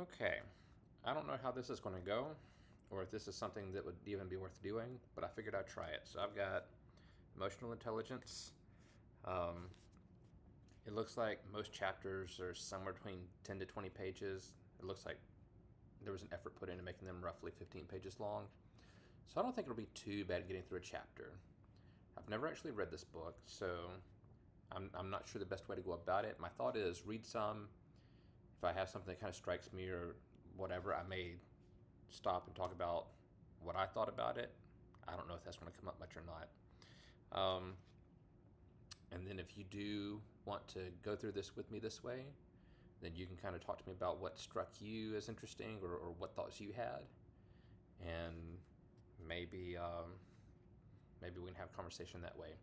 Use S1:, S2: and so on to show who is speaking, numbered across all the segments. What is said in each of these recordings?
S1: Okay. I don't know how this is going to go or if this is something that would even be worth doing, but I figured I'd try it. So I've got emotional intelligence. Um, it looks like most chapters are somewhere between 10 to 20 pages. It looks like there was an effort put into making them roughly 15 pages long. So I don't think it'll be too bad getting through a chapter. I've never actually read this book, so I'm not sure the best way to go about it. My thought is read some. If I have something that kind of strikes me or whatever, I may stop and talk about what I thought about it. I don't know if that's going to come up much or not. Um, and then if you do want to go through this with me this way, then you can kind of talk to me about what struck you as interesting or what thoughts you had. And maybe maybe we can have a conversation that way.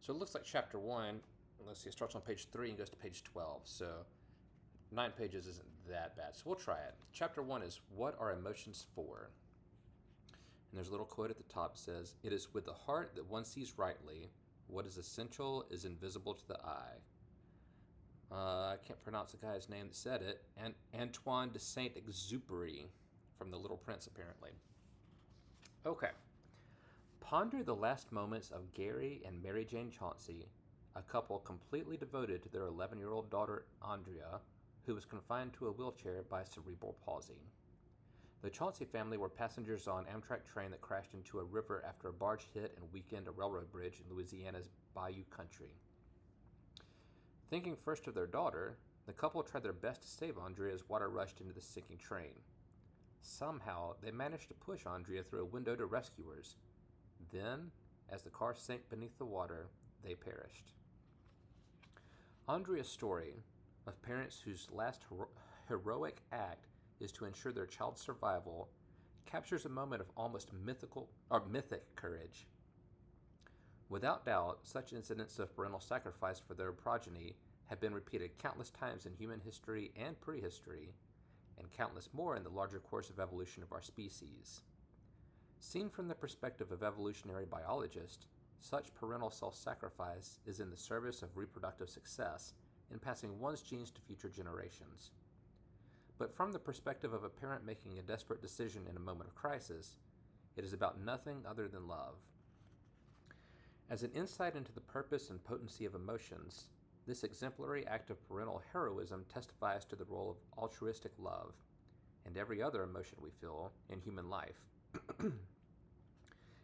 S1: So it looks like chapter one, let's see, it starts on page 3 and goes to page 12. So 9 pages isn't that bad. So we'll try it. Chapter 1 is What Are Emotions For? And there's a little quote at the top that says, It is with the heart that one sees rightly. What is essential is invisible to the eye. I can't pronounce the guy's name that said it. And Antoine de Saint Exupéry from The Little Prince, apparently. Okay. Ponder the last moments of Gary and Mary Jane Chauncey, a couple completely devoted to their 11-year-old daughter, Andrea, who was confined to a wheelchair by cerebral palsy. The Chauncey family were passengers on an Amtrak train that crashed into a river after a barge hit and weakened a railroad bridge in Louisiana's Bayou Country. Thinking first of their daughter, the couple tried their best to save Andrea as water rushed into the sinking train. Somehow, they managed to push Andrea through a window to rescuers. Then, as the car sank beneath the water, they perished. Andrea's story, of parents whose last heroic act is to ensure their child's survival, captures a moment of almost mythic courage. Without doubt, such incidents of parental sacrifice for their progeny have been repeated countless times in human history and prehistory, and countless more in the larger course of evolution of our species. Seen from the perspective of evolutionary biologists, such parental self-sacrifice is in the service of reproductive success in passing one's genes to future generations. But from the perspective of a parent making a desperate decision in a moment of crisis, it is about nothing other than love. As an insight into the purpose and potency of emotions, this exemplary act of parental heroism testifies to the role of altruistic love, and every other emotion we feel in human life.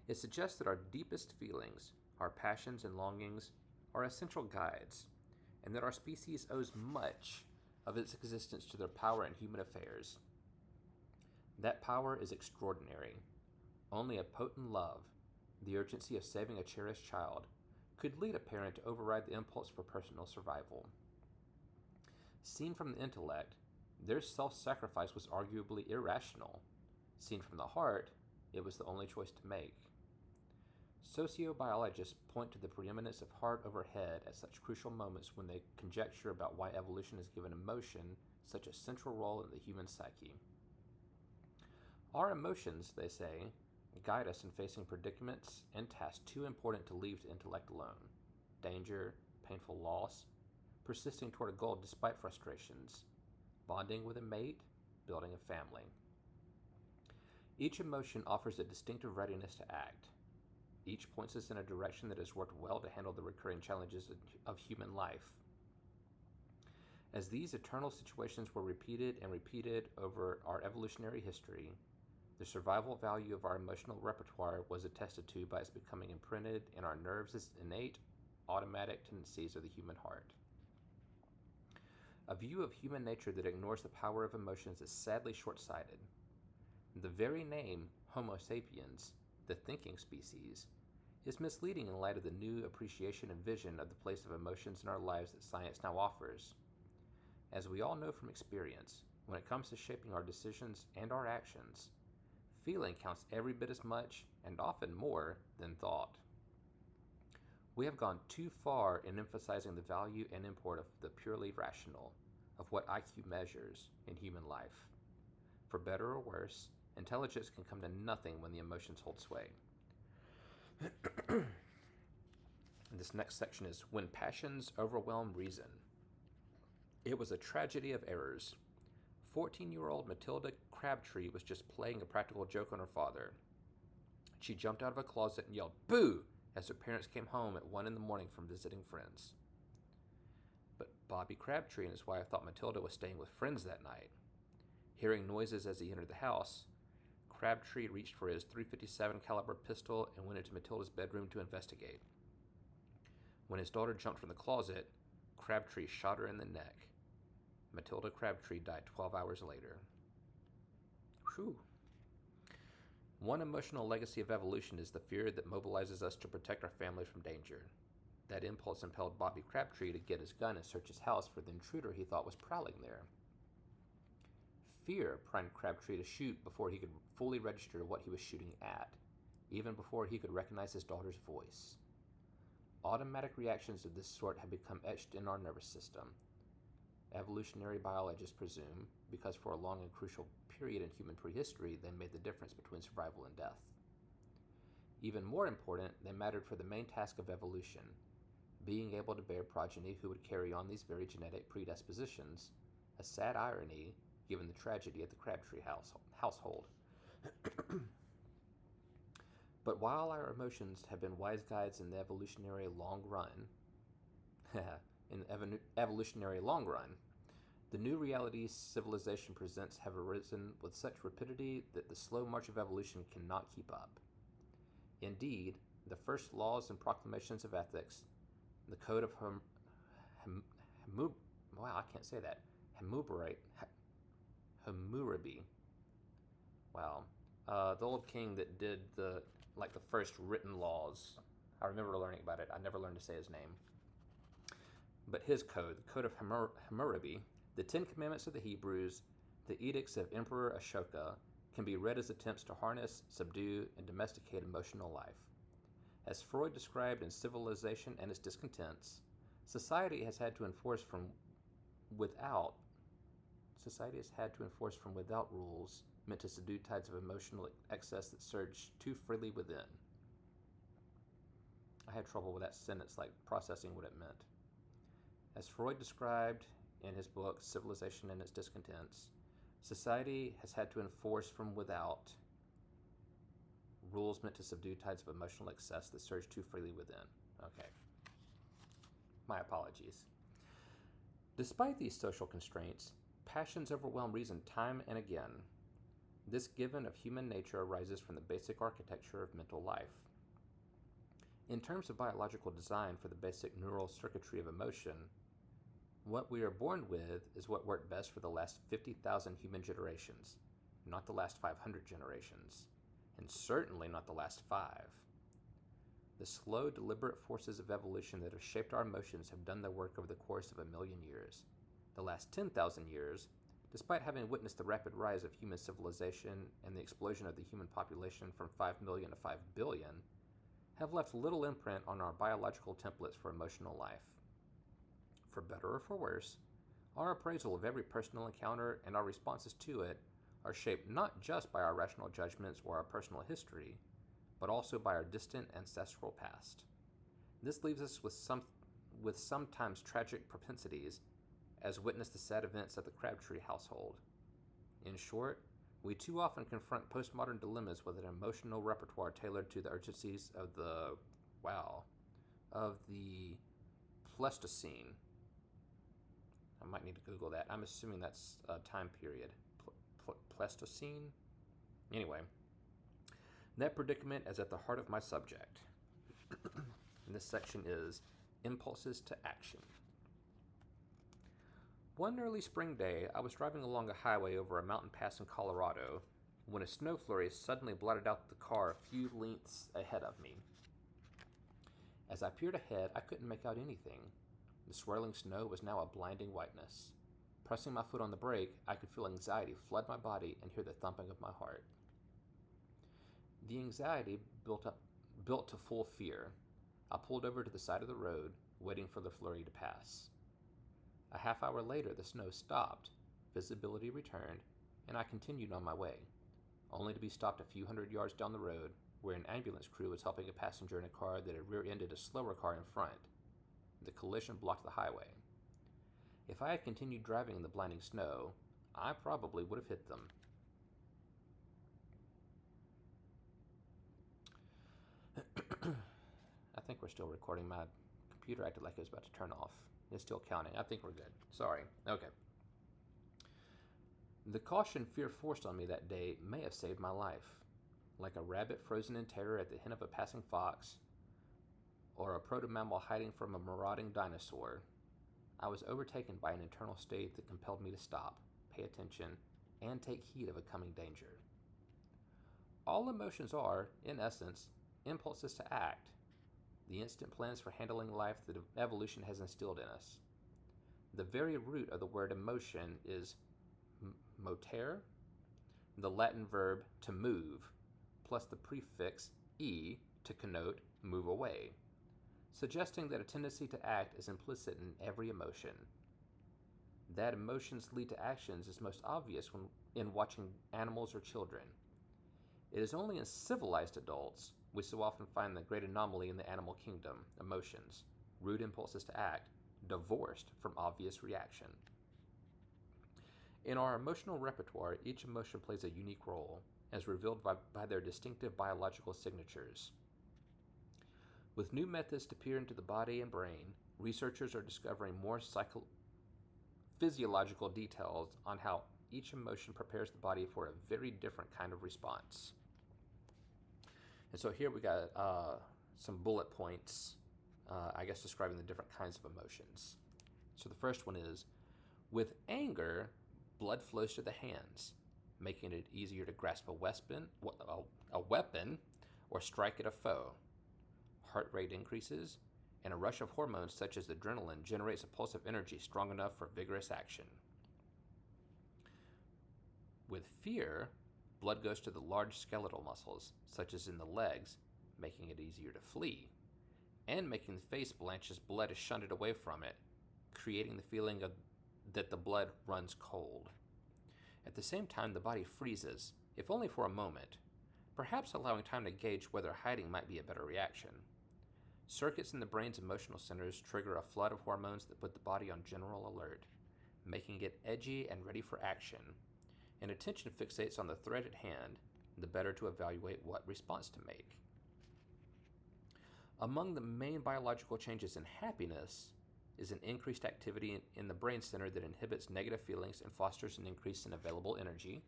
S1: It suggests that our deepest feelings, our passions and longings, are essential guides, and that our species owes much of its existence to their power in human affairs. That power is extraordinary. Only a potent love, the urgency of saving a cherished child, could lead a parent to override the impulse for personal survival. Seen from the intellect, their self-sacrifice was arguably irrational. Seen from the heart, it was the only choice to make. Sociobiologists point to the preeminence of heart over head at such crucial moments when they conjecture about why evolution has given emotion such a central role in the human psyche. Our emotions, they say, guide us in facing predicaments and tasks too important to leave to intellect alone. Danger, painful loss, persisting toward a goal despite frustrations, bonding with a mate, building a family. Each emotion offers a distinctive readiness to act. Each points us in a direction that has worked well to handle the recurring challenges of human life. As these eternal situations were repeated and repeated over our evolutionary history, the survival value of our emotional repertoire was attested to by its becoming imprinted in our nerves as innate, automatic tendencies of the human heart. A view of human nature that ignores the power of emotions is sadly short-sighted. The very name, Homo sapiens, the thinking species, is misleading in light of the new appreciation and vision of the place of emotions in our lives that science now offers. As we all know from experience, when it comes to shaping our decisions and our actions, feeling counts every bit as much, and often more, than thought. We have gone too far in emphasizing the value and import of the purely rational, of what IQ measures in human life. For better or worse, intelligence can come to nothing when the emotions hold sway. And this next section is When Passions Overwhelm Reason. It was a tragedy of errors. 14-year-old Matilda Crabtree was just playing a practical joke on her father. She jumped out of a closet and yelled, "Boo!" as her parents came home at 1 in the morning from visiting friends. But Bobby Crabtree and his wife thought Matilda was staying with friends that night. Hearing noises as he entered the house, Crabtree reached for his .357 caliber pistol and went into Matilda's bedroom to investigate. When his daughter jumped from the closet, Crabtree shot her in the neck. Matilda Crabtree died 12 hours later. Whew. One emotional legacy of evolution is the fear that mobilizes us to protect our family from danger. That impulse impelled Bobby Crabtree to get his gun and search his house for the intruder he thought was prowling there. Fear primed Crabtree to shoot before he could fully register what he was shooting at, even before he could recognize his daughter's voice. Automatic reactions of this sort have become etched in our nervous system. Evolutionary biologists presume, because for a long and crucial period in human prehistory, they made the difference between survival and death. Even more important, they mattered for the main task of evolution, being able to bear progeny who would carry on these very genetic predispositions, a sad irony given the tragedy at the Crabtree household. But while our emotions have been wise guides in the evolutionary long run, the new realities civilization presents have arisen with such rapidity that the slow march of evolution cannot keep up. Indeed, the first laws and proclamations of ethics, the Code of Hammurabi. Wow. The old king that did the first written laws. I remember learning about it. I never learned to say his name. But his code, the Code of Hammurabi, the 10 Commandments of the Hebrews, the edicts of Emperor Ashoka, can be read as attempts to harness, subdue, and domesticate emotional life. As Freud described in Civilization and Its Discontents, society has had to enforce from without rules meant to subdue tides of emotional excess that surge too freely within. I had trouble with that sentence, processing what it meant. As Freud described in his book Civilization and Its Discontents, society has had to enforce from without rules meant to subdue tides of emotional excess that surge too freely within. Okay. My apologies. Despite these social constraints, passions overwhelm reason time and again. This given of human nature arises from the basic architecture of mental life. In terms of biological design for the basic neural circuitry of emotion, what we are born with is what worked best for the last 50,000 human generations, not the last 500 generations, and certainly not the last 5. The slow, deliberate forces of evolution that have shaped our emotions have done their work over the course of 1,000,000 years. The last 10,000 years, despite having witnessed the rapid rise of human civilization and the explosion of the human population from 5 million to 5 billion, have left little imprint on our biological templates for emotional life. For better or for worse, our appraisal of every personal encounter and our responses to it are shaped not just by our rational judgments or our personal history, but also by our distant ancestral past. This leaves us with sometimes tragic propensities, as witness the sad events of the Crabtree household. In short, we too often confront postmodern dilemmas with an emotional repertoire tailored to the urgencies of the Pleistocene. I might need to Google that. I'm assuming that's a time period. Pleistocene? Anyway, that predicament is at the heart of my subject. And this section is Impulses to Action. One early spring day, I was driving along a highway over a mountain pass in Colorado when a snow flurry suddenly blotted out the car a few lengths ahead of me. As I peered ahead, I couldn't make out anything. The swirling snow was now a blinding whiteness. Pressing my foot on the brake, I could feel anxiety flood my body and hear the thumping of my heart. The anxiety built to full fear. I pulled over to the side of the road, waiting for the flurry to pass. A half hour later, the snow stopped, visibility returned, and I continued on my way, only to be stopped a few hundred yards down the road, where an ambulance crew was helping a passenger in a car that had rear-ended a slower car in front. The collision blocked the highway. If I had continued driving in the blinding snow, I probably would have hit them. I think we're still recording. My computer acted like it was about to turn off. It's still counting. I think we're good. Sorry. Okay. The caution fear forced on me that day may have saved my life. Like a rabbit frozen in terror at the hint of a passing fox, or a proto-mammal hiding from a marauding dinosaur, I was overtaken by an internal state that compelled me to stop, pay attention, and take heed of a coming danger. All emotions are, in essence, impulses to act, the instant plans for handling life that evolution has instilled in us. The very root of the word emotion is motere, the Latin verb to move, plus the prefix e to connote move away, suggesting that a tendency to act is implicit in every emotion. That emotions lead to actions is most obvious when in watching animals or children. It is only in civilized adults we so often find the great anomaly in the animal kingdom, emotions, root impulses to act, divorced from obvious reaction. In our emotional repertoire, each emotion plays a unique role, as revealed by their distinctive biological signatures. With new methods to peer into the body and brain, researchers are discovering more physiological details on how each emotion prepares the body for a very different kind of response. And so here we got some bullet points, I guess, describing the different kinds of emotions. So the first one is, with anger, blood flows to the hands, making it easier to grasp a weapon or strike at a foe. Heart rate increases, and a rush of hormones such as adrenaline generates a pulse of energy strong enough for vigorous action. With fear, blood goes to the large skeletal muscles, such as in the legs, making it easier to flee, and making the face blanch as blood is shunted away from it, creating the feeling that the blood runs cold. At the same time, the body freezes, if only for a moment, perhaps allowing time to gauge whether hiding might be a better reaction. Circuits in the brain's emotional centers trigger a flood of hormones that put the body on general alert, making it edgy and ready for action, and attention fixates on the threat at hand, the better to evaluate what response to make. Among the main biological changes in happiness is an increased activity in the brain center that inhibits negative feelings and fosters an increase in available energy,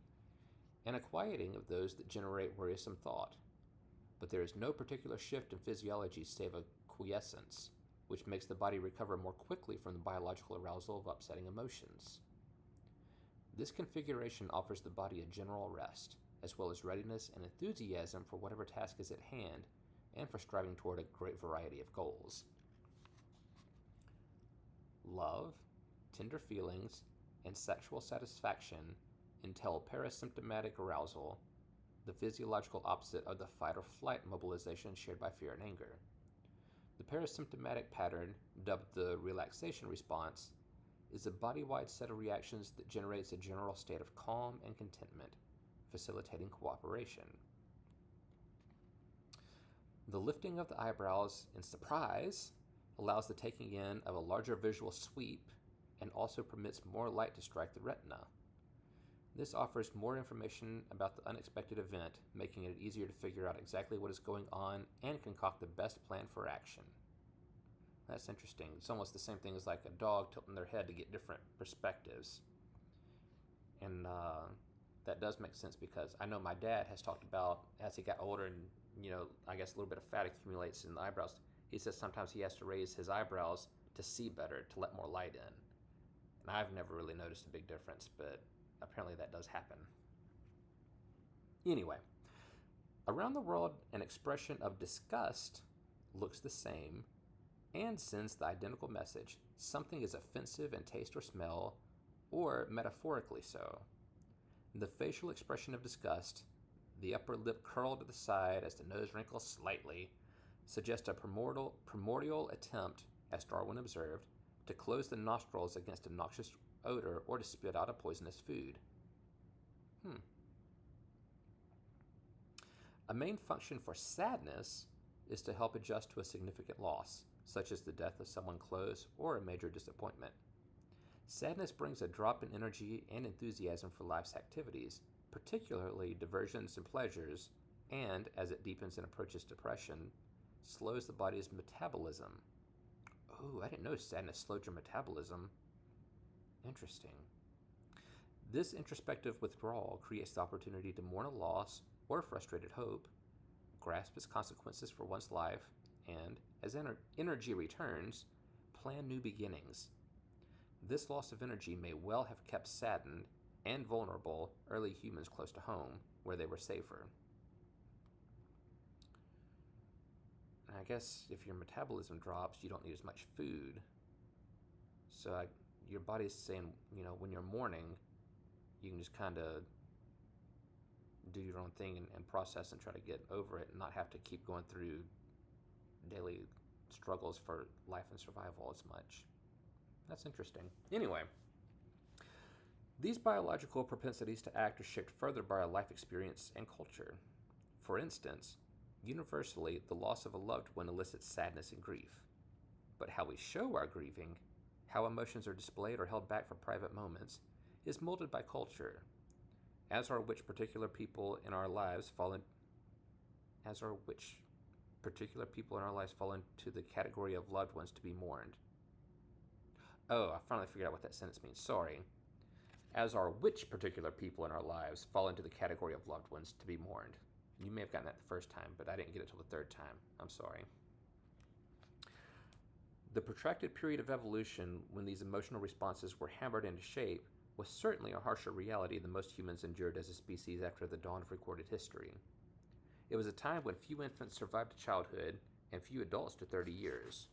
S1: and a quieting of those that generate worrisome thought. But there is no particular shift in physiology save a quiescence, which makes the body recover more quickly from the biological arousal of upsetting emotions. This configuration offers the body a general rest, as well as readiness and enthusiasm for whatever task is at hand and for striving toward a great variety of goals. Love, tender feelings, and sexual satisfaction entail parasympathetic arousal, the physiological opposite of the fight or flight mobilization shared by fear and anger. The parasympathetic pattern, dubbed the relaxation response, is a body-wide set of reactions that generates a general state of calm and contentment, facilitating cooperation. The lifting of the eyebrows in surprise allows the taking in of a larger visual sweep and also permits more light to strike the retina. This offers more information about the unexpected event, making it easier to figure out exactly what is going on and concoct the best plan for action. That's interesting. It's almost the same thing as like a dog tilting their head to get different perspectives. And that does make sense because I know my dad has talked about as he got older and, I guess a little bit of fat accumulates in the eyebrows. He says sometimes he has to raise his eyebrows to see better, to let more light in. And I've never really noticed a big difference, but apparently that does happen. Anyway, around the world, an expression of disgust looks the same and sends the identical message. Something is offensive in taste or smell, or metaphorically so. The facial expression of disgust, the upper lip curled to the side as the nose wrinkles slightly, suggests a primordial attempt, as Darwin observed, to close the nostrils against a noxious odor or to spit out a poisonous food. A main function for sadness is to help adjust to a significant loss, such as the death of someone close or a major disappointment. Sadness brings a drop in energy and enthusiasm for life's activities, particularly diversions and pleasures, and, as it deepens and approaches depression, slows the body's metabolism. Oh, I didn't know sadness slowed your metabolism. Interesting. This introspective withdrawal creates the opportunity to mourn a loss or frustrated hope, grasp its consequences for one's life, and, as energy returns, plan new beginnings. This loss of energy may well have kept saddened and vulnerable early humans close to home, where they were safer. And I guess if your metabolism drops, you don't need as much food. So your body's saying, when you're mourning, you can just kind of do your own thing and process and try to get over it and not have to keep going through daily struggles for life and survival as much. That's interesting. Anyway, these biological propensities to act are shaped further by our life experience and culture. For instance, universally, the loss of a loved one elicits sadness and grief. But how we show our grieving, how emotions are displayed or held back for private moments, is molded by culture, as are which particular people in our lives fall into the category of loved ones to be mourned. Oh, I finally figured out what that sentence means. Sorry. As are which particular people in our lives fall into the category of loved ones to be mourned. You may have gotten that the first time, but I didn't get it till the third time. I'm sorry. The protracted period of evolution when these emotional responses were hammered into shape was certainly a harsher reality than most humans endured as a species after the dawn of recorded history. It was a time when few infants survived to childhood and few adults to 30 years,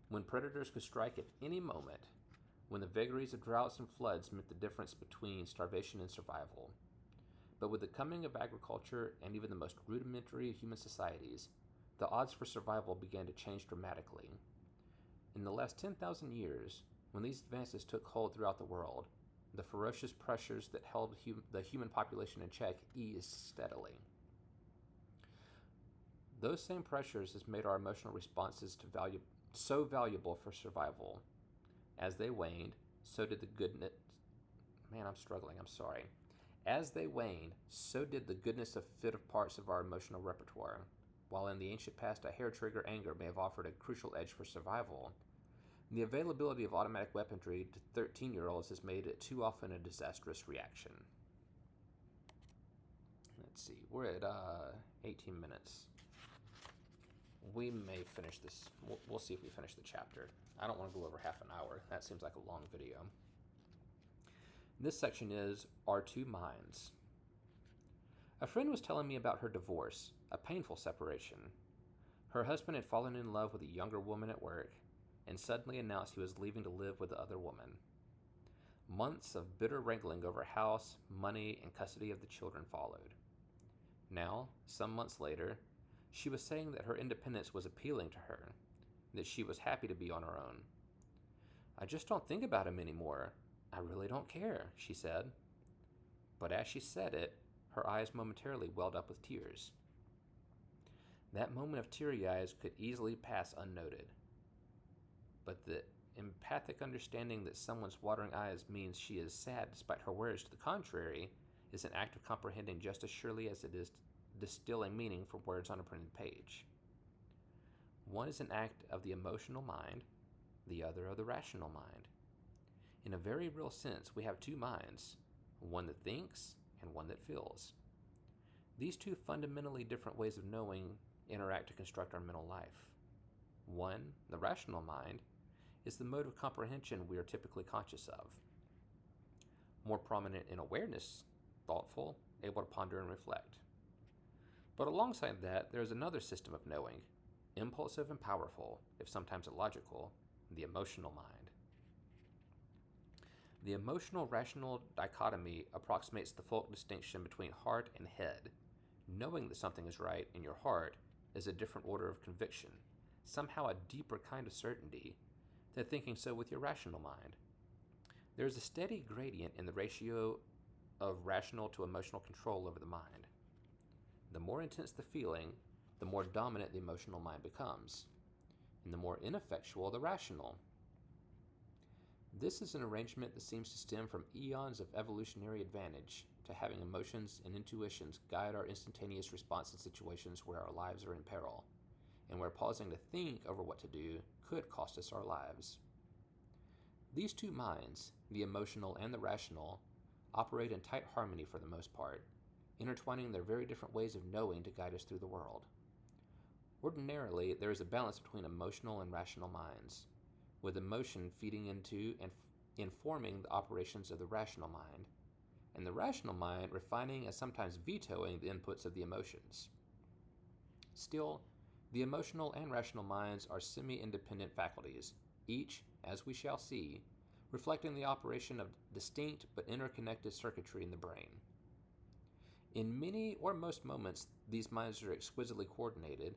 S1: when predators could strike at any moment, when the vagaries of droughts and floods meant the difference between starvation and survival. But with the coming of agriculture and even the most rudimentary of human societies, the odds for survival began to change dramatically. In the last 10,000 years, when these advances took hold throughout the world, the ferocious pressures that held the human population in check eased steadily. Those same pressures has made our emotional responses so valuable for survival. As they waned, so did the goodness... Man, I'm struggling, I'm sorry. As they waned, so did the goodness of fit of parts of our emotional repertoire. While in the ancient past a hair-trigger anger may have offered a crucial edge for survival, the availability of automatic weaponry to 13-year-olds has made it too often a disastrous reaction. Let's see, we're at 18 minutes. We may finish this. We'll see if we finish the chapter. I don't want to go over half an hour. That seems like a long video. This section is Our Two Minds. A friend was telling me about her divorce, a painful separation. Her husband had fallen in love with a younger woman at work and suddenly announced he was leaving to live with the other woman. Months of bitter wrangling over house, money, and custody of the children followed. Now, some months later, she was saying that her independence was appealing to her, that she was happy to be on her own. I just don't think about him anymore. I really don't care, she said. But as she said it, her eyes momentarily welled up with tears. That moment of teary eyes could easily pass unnoted. But the empathic understanding that someone's watering eyes means she is sad despite her words to the contrary is an act of comprehending just as surely as it is distilling meaning from words on a printed page. One is an act of the emotional mind, the other of the rational mind. In a very real sense, we have two minds, one that thinks and one that feels. These two fundamentally different ways of knowing interact to construct our mental life. One, the rational mind, is the mode of comprehension we are typically conscious of. More prominent in awareness, thoughtful, able to ponder and reflect. But alongside that, there is another system of knowing, impulsive and powerful, if sometimes illogical, the emotional mind. The emotional-rational dichotomy approximates the folk distinction between heart and head. Knowing that something is right in your heart is a different order of conviction, somehow a deeper kind of certainty, than thinking so with your rational mind. There is a steady gradient in the ratio of rational to emotional control over the mind. The more intense the feeling, the more dominant the emotional mind becomes, and the more ineffectual the rational. This is an arrangement that seems to stem from eons of evolutionary advantage to having emotions and intuitions guide our instantaneous response in situations where our lives are in peril, and where pausing to think over what to do could cost us our lives. These two minds, the emotional and the rational, operate in tight harmony for the most part, intertwining their very different ways of knowing to guide us through the world. Ordinarily, there is a balance between emotional and rational minds, with emotion feeding into and informing the operations of the rational mind, and the rational mind refining and sometimes vetoing the inputs of the emotions. Still, the emotional and rational minds are semi-independent faculties, each, as we shall see, reflecting the operation of distinct but interconnected circuitry in the brain. In many or most moments, these minds are exquisitely coordinated.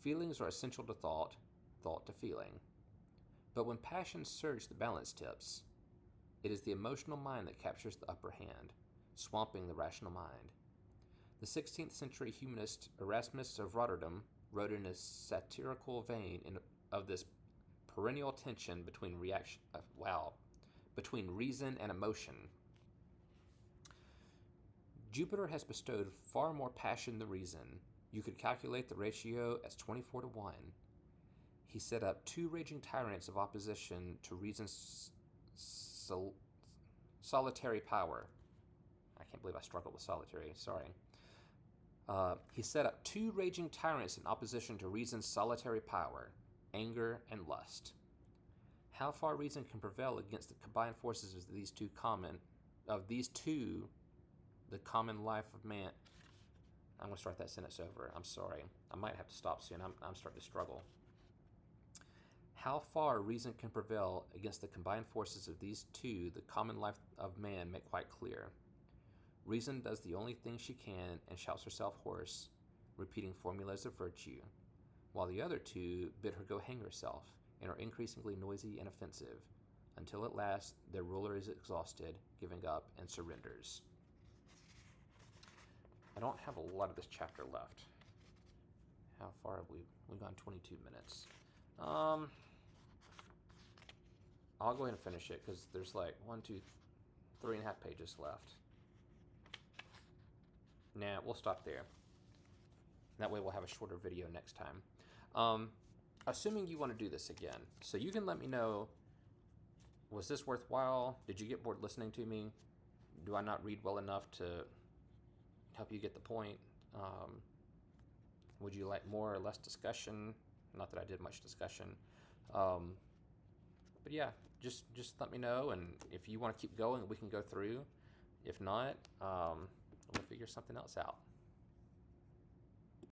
S1: Feelings are essential to thought, thought to feeling. But when passions surge the balance tips, it is the emotional mind that captures the upper hand, swamping the rational mind. The 16th century humanist Erasmus of Rotterdam wrote in a satirical vein of this perennial tension between between reason and emotion. Jupiter has bestowed far more passion than reason. You could calculate the ratio as 24 to 1. He set up two raging tyrants of opposition to reason's solitary power. I can't believe I struggled with solitary, sorry. He set up two raging tyrants in opposition to reason's solitary power, anger and lust. How far reason can prevail against the combined forces of the common life of man. I'm going to start that sentence over. I'm sorry. I might have to stop soon. I'm starting to struggle. How far reason can prevail against the combined forces of these two, the common life of man, make quite clear. Reason does the only thing she can and shouts herself hoarse, repeating formulas of virtue, while the other two bid her go hang herself and are increasingly noisy and offensive, until at last their ruler is exhausted, giving up, and surrenders. I don't have a lot of this chapter left. How far have we? We've gone 22 minutes. I'll go ahead and finish it because there's like 3.5 pages left. Nah, we'll stop there. That way we'll have a shorter video next time. Assuming you want to do this again, so you can let me know, was this worthwhile? Did you get bored listening to me? Do I not read well enough to help you get the point? Would you like more or less discussion? Not that I did much discussion. But yeah, just let me know, and if you want to keep going, we can go through. If not, we'll figure something else out.